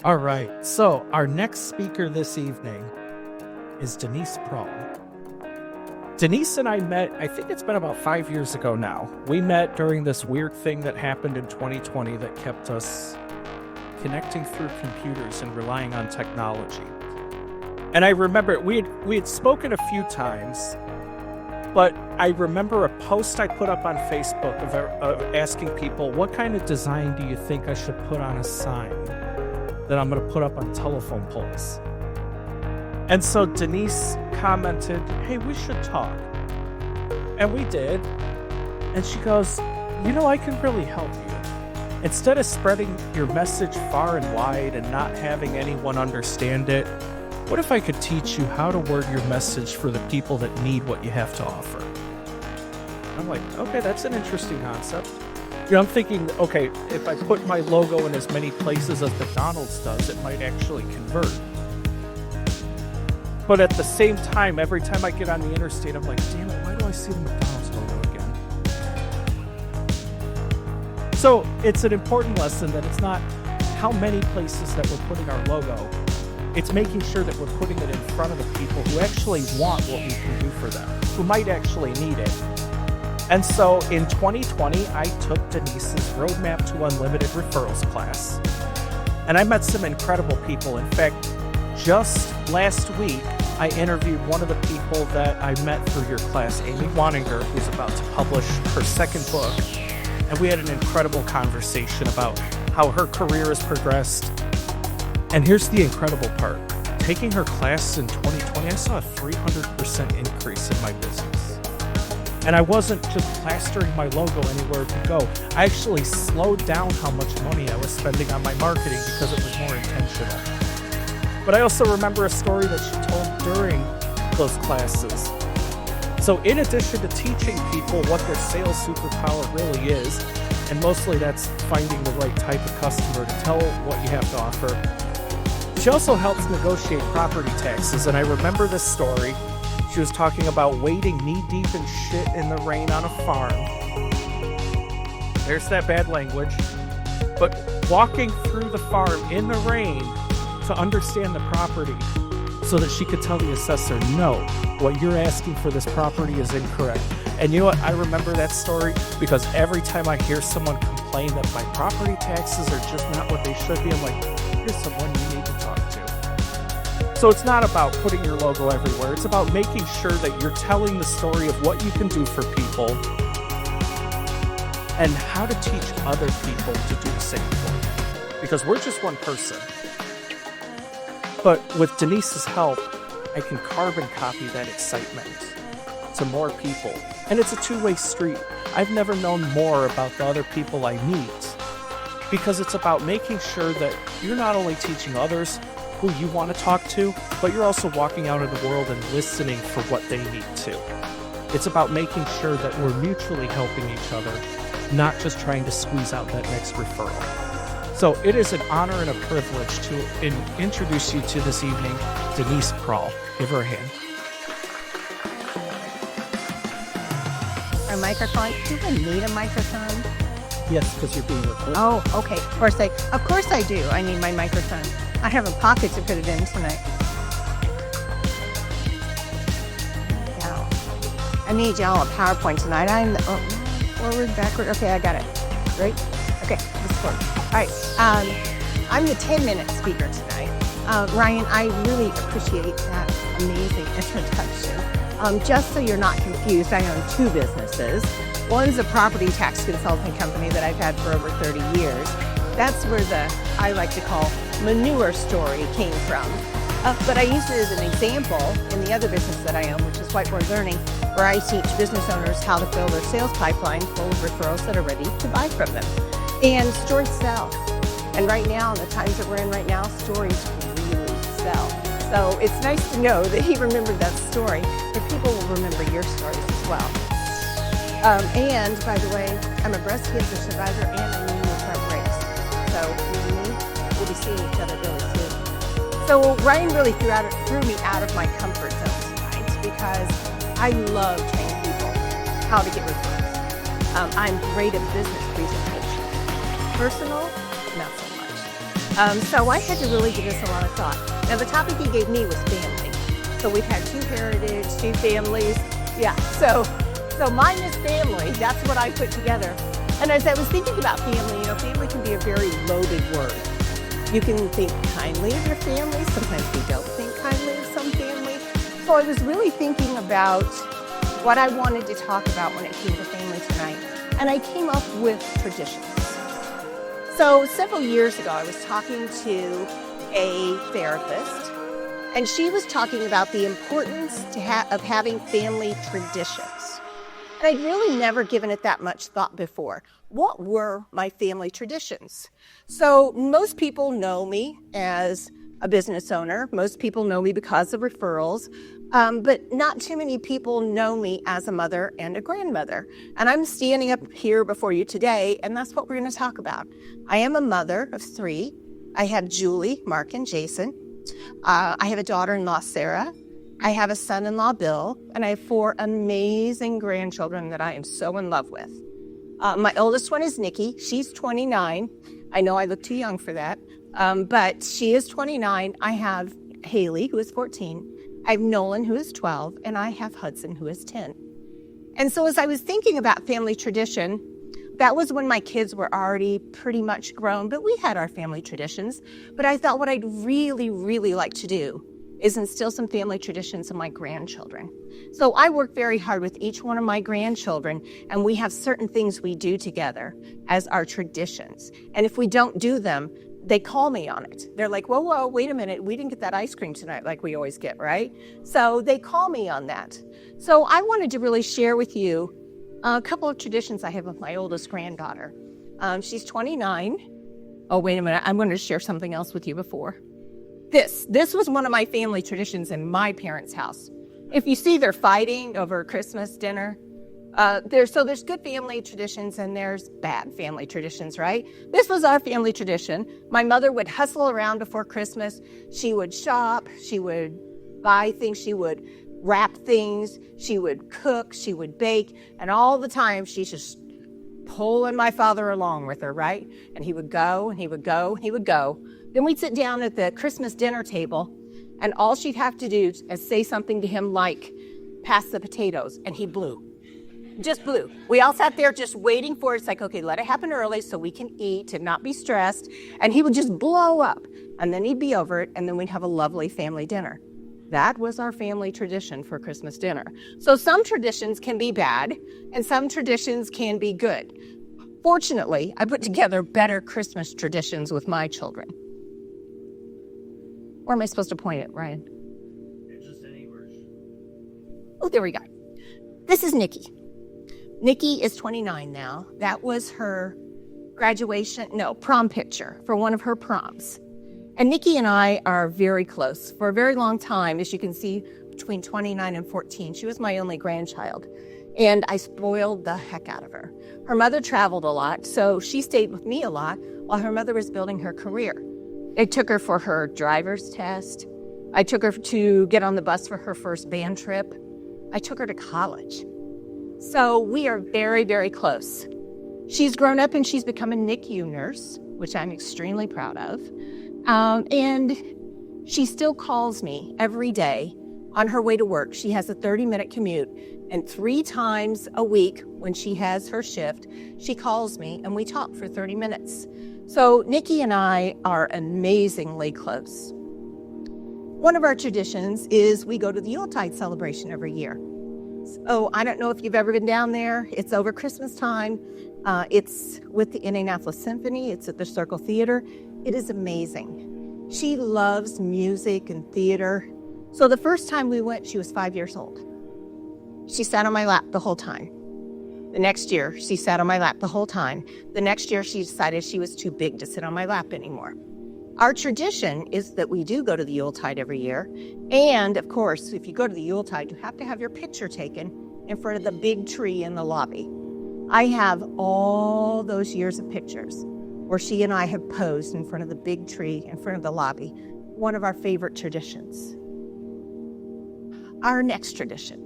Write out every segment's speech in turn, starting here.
All right, so our next speaker this evening is Denise Praul. Denise and I met, I think it's been about 5 years ago now. We met during this weird thing that happened in 2020 that kept us connecting through computers and relying on technology. And I remember we had spoken a few times, but I remember a post I put up on Facebook of asking people, what kind of design do you think I should put on a sign that I'm going to put up on telephone poles? And so Denise commented, hey, we should talk. And we did. And she goes, I can really help you. Instead of spreading your message far and wide and not having anyone understand it, what if I could teach you how to word your message for the people that need what you have to offer? I'm like, okay, that's an interesting concept. I'm thinking, okay, if I put my logo in as many places as McDonald's does, it might actually convert. But at the same time, every time I get on the interstate, I'm like, damn it, why do I see the McDonald's logo again? So it's an important lesson that it's not how many places that we're putting our logo. It's making sure that we're putting it in front of the people who actually want what we can do for them, who might actually need it. And so in 2020, I took Denise's Roadmap to Unlimited Referrals class. And I met some incredible people. In fact, just last week, I interviewed one of the people that I met through your class, Amy Waninger, who's about to publish her second book. And we had an incredible conversation about how her career has progressed. And here's the incredible part. Taking her class in 2020, I saw a 300% increase in my business. And I wasn't just plastering my logo anywhere to go. I actually slowed down how much money I was spending on my marketing because it was more intentional. But I also remember a story that she told during those classes. So in addition to teaching people what their sales superpower really is, and mostly that's finding the right type of customer to tell what you have to offer, she also helps negotiate property taxes. And I remember this story. She was talking about wading knee-deep in shit in the rain on a farm. There's that bad language. But walking through the farm in the rain to understand the property so that she could tell the assessor, no, what you're asking for this property is incorrect. And you know what? I remember that story because every time I hear someone complain that my property taxes are just not what they should be, I'm like, here's someone you need to talk to. So it's not about putting your logo everywhere. It's about making sure that you're telling the story of what you can do for people and how to teach other people to do the same thing. Because we're just one person. But with Denise's help, I can carbon copy that excitement to more people. And it's a two-way street. I've never known more about the other people I meet because it's about making sure that you're not only teaching others who you want to talk to, but you're also walking out in the world and listening for what they need to. It's about making sure that we're mutually helping each other, not just trying to squeeze out that next referral. So it is an honor and a privilege to introduce you to this evening, Denise Praul. Give her a hand. A microphone? Do I need a microphone? Yes, because you're being recorded. Oh, okay. Of course I do. I need my microphone. I have a pocket to put it in tonight. Yeah. I need y'all a PowerPoint tonight. Forward, backward. Okay, I got it. Right? Okay, let's forward. All right. I'm the 10-minute speaker tonight. Ryan, I really appreciate that amazing introduction. Just so you're not confused, I own two businesses. One's a property tax consulting company that I've had for over 30 years. That's where I like to call manure story came from. But I use it as an example in the other business that I own, which is Whiteboard Learning, where I teach business owners how to fill their sales pipeline full of referrals that are ready to buy from them. And stories sell. And right now, in the times that we're in right now, stories really sell. So it's nice to know that he remembered that story, and people will remember your stories as well. And by the way, I'm a breast cancer survivor and a knee brace. So we'll be seeing each other really soon. So Ryan really threw me out of my comfort zone tonight because I love training people how to get referrals. I'm great at business presentation. Personal, not so much. So I had to really give this a lot of thought. Now, the topic he gave me was family. So we've had 2 heritage, 2 families. Yeah, so mine is family. That's what I put together. And as I was thinking about family, family can be a very loaded word. You can think kindly of your family. Sometimes we don't think kindly of some families. So I was really thinking about what I wanted to talk about when it came to family tonight. And I came up with traditions. So several years ago, I was talking to a therapist, and she was talking about the importance of having family traditions. And I'd really never given it that much thought before. What were my family traditions? So most people know me as a business owner. Most people know me because of referrals. But not too many people know me as a mother and a grandmother. And I'm standing up here before you today, and that's what we're going to talk about. I am a mother of 3. I have Julie, Mark, and Jason. I have a daughter-in-law, Sarah. I have a son-in-law, Bill, and I have 4 amazing grandchildren that I am so in love with. My oldest one is Nikki. She's 29. I know I look too young for that, but she is 29. I have Haley, who is 14. I have Nolan, who is 12, and I have Hudson, who is 10. And so as I was thinking about family tradition, that was when my kids were already pretty much grown, but we had our family traditions. But I thought what I'd really, really like to do is instill some family traditions in my grandchildren. So I work very hard with each one of my grandchildren, and we have certain things we do together as our traditions. And if we don't do them, they call me on it. They're like, whoa, wait a minute. We didn't get that ice cream tonight like we always get, right? So they call me on that. So I wanted to really share with you a couple of traditions I have with my oldest granddaughter. She's 29. Oh, wait a minute. I'm going to share something else with you before. This was one of my family traditions in my parents' house. If you see they're fighting over Christmas dinner, there's good family traditions and there's bad family traditions, right? This was our family tradition. My mother would hustle around before Christmas. She would shop, she would buy things, she would wrap things, she would cook, she would bake, and all the time she's just pulling my father along with her, right? And he would go, and he would go, and he would go. Then we'd sit down at the Christmas dinner table, and all she'd have to do is say something to him like, pass the potatoes, and he blew. Just blew. We all sat there just waiting for it. It's like, okay, let it happen early so we can eat and not be stressed. And he would just blow up, and then he'd be over it, and then we'd have a lovely family dinner. That was our family tradition for Christmas dinner. So some traditions can be bad, and some traditions can be good. Fortunately, I put together better Christmas traditions with my children. Where am I supposed to point it, Ryan? Just anywhere. Oh, there we go. This is Nikki. Nikki is 29 now. That was her prom picture for one of her proms. And Nikki and I are very close. For a very long time, as you can see, between 29 and 14, she was my only grandchild. And I spoiled the heck out of her. Her mother traveled a lot, so she stayed with me a lot while her mother was building her career. I took her for her driver's test. I took her to get on the bus for her first band trip. I took her to college. So we are very, very close. She's grown up and she's become a NICU nurse, which I'm extremely proud of. And she still calls me every day on her way to work. She has a 30-minute commute, and 3 times a week when she has her shift, she calls me and we talk for 30 minutes. So Nikki and I are amazingly close. One of our traditions is we go to the Yuletide celebration every year. So I don't know if you've ever been down there. It's over Christmas time. It's with the Indianapolis Symphony. It's at the Circle Theater. It is amazing. She loves music and theater. So the first time we went, she was 5 years old. She sat on my lap the whole time. The next year, she sat on my lap the whole time. The next year, she decided she was too big to sit on my lap anymore. Our tradition is that we do go to the Yuletide every year. And of course, if you go to the Yuletide, you have to have your picture taken in front of the big tree in the lobby. I have all those years of pictures where she and I have posed in front of the big tree in front of the lobby. One of our favorite traditions. Our next tradition.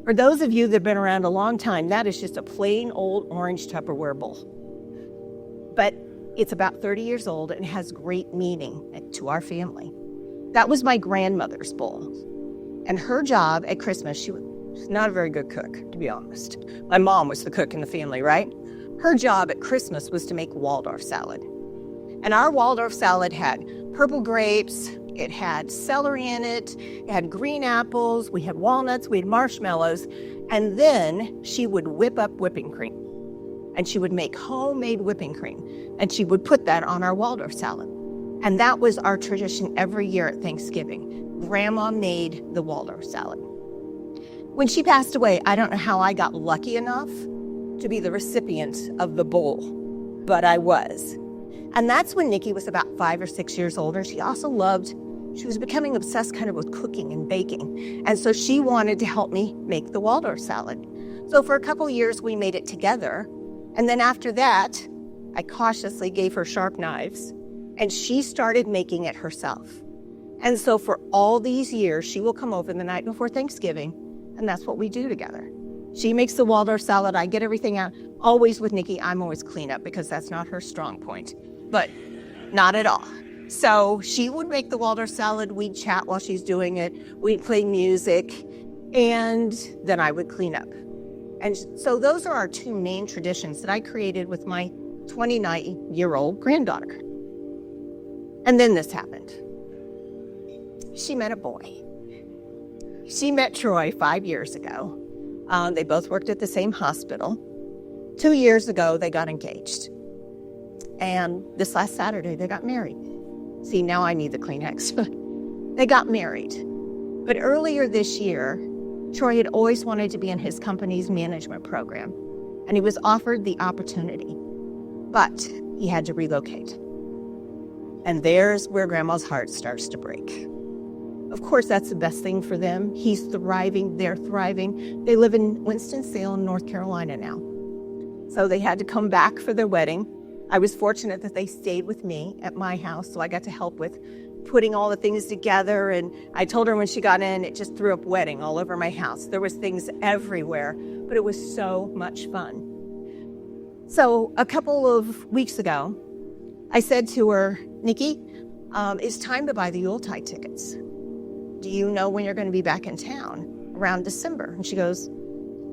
For those of you that have been around a long time, that is just a plain old orange Tupperware bowl. But It's about 30 years old and has great meaning to our family. That was my grandmother's bowl. And her job at Christmas, she was not a very good cook, to be honest. My mom was the cook in the family, right? Her job at Christmas was to make Waldorf salad. And our Waldorf salad had purple grapes, it had celery in it, it had green apples, we had walnuts, we had marshmallows, and then she would whip up whipping cream. And she would make homemade whipping cream, and she would put that on our Waldorf salad. And that was our tradition every year at Thanksgiving. Grandma made the Waldorf salad. When she passed away, I don't know how I got lucky enough to be the recipient of the bowl, but I was. And that's when Nikki was about 5 or 6 years older. She was becoming obsessed kind of with cooking and baking. And so she wanted to help me make the Waldorf salad. So for a couple years, we made it together. And then after that, I cautiously gave her sharp knives, and she started making it herself. And so for all these years, she will come over the night before Thanksgiving, and that's what we do together. She makes the Waldorf salad, I get everything out. Always with Nikki, I'm always clean up because that's not her strong point, but not at all. So she would make the Waldorf salad, we'd chat while she's doing it, we'd play music, and then I would clean up. And so those are our two main traditions that I created with my 29-year-old granddaughter. And then this happened. She met a boy. She met Troy 5 years ago. They both worked at the same hospital. 2 years ago, they got engaged. And this last Saturday, they got married. See, now I need the Kleenex. They got married. But earlier this year, Troy had always wanted to be in his company's management program, and he was offered the opportunity, but he had to relocate. And there's where Grandma's heart starts to break. Of course, that's the best thing for them. He's thriving, they're thriving. They live in Winston-Salem, North Carolina now. So they had to come back for their wedding. I was fortunate that they stayed with me at my house, so I got to help with putting all the things together. And I told her when she got in, it just threw up wedding all over my house. There was things everywhere, but it was so much fun. So a couple of weeks ago, I said to her, Nikki, it's time to buy the Yuletide tickets. Do you know when you're going to be back in town? Around December. And she goes,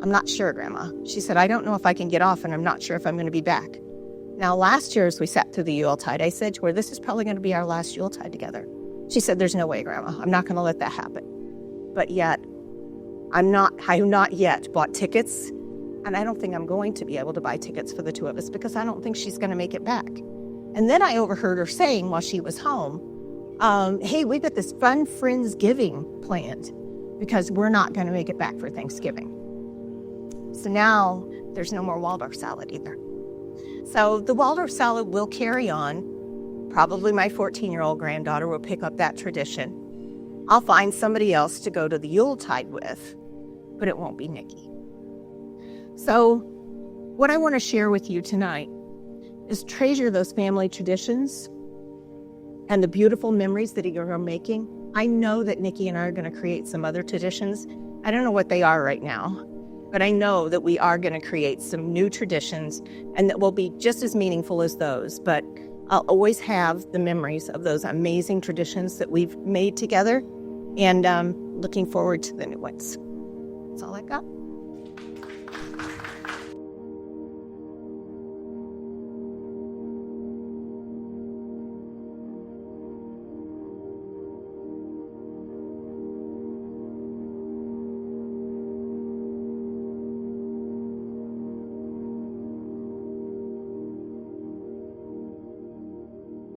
I'm not sure, Grandma. She said, I don't know if I can get off, and I'm not sure if I'm going to be back. Now, last year, as we sat through the Yuletide, I said to her, this is probably going to be our last Yuletide together. She said, there's no way, Grandma. I'm not going to let that happen. But yet, I have not yet bought tickets, and I don't think I'm going to be able to buy tickets for the two of us because I don't think she's going to make it back. And then I overheard her saying while she was home, hey, we've got this fun Friendsgiving planned because we're not going to make it back for Thanksgiving. So now there's no more Waldorf salad either. So the Waldorf salad will carry on. Probably my 14-year-old granddaughter will pick up that tradition. I'll find somebody else to go to the Yuletide with, but it won't be Nikki. So what I want to share with you tonight is treasure those family traditions and the beautiful memories that you're making. I know that Nikki and I are going to create some other traditions. I don't know what they are right now, but I know that we are going to create some new traditions and that will be just as meaningful as those. But I'll always have the memories of those amazing traditions that we've made together, and looking forward to the new ones. That's all I got.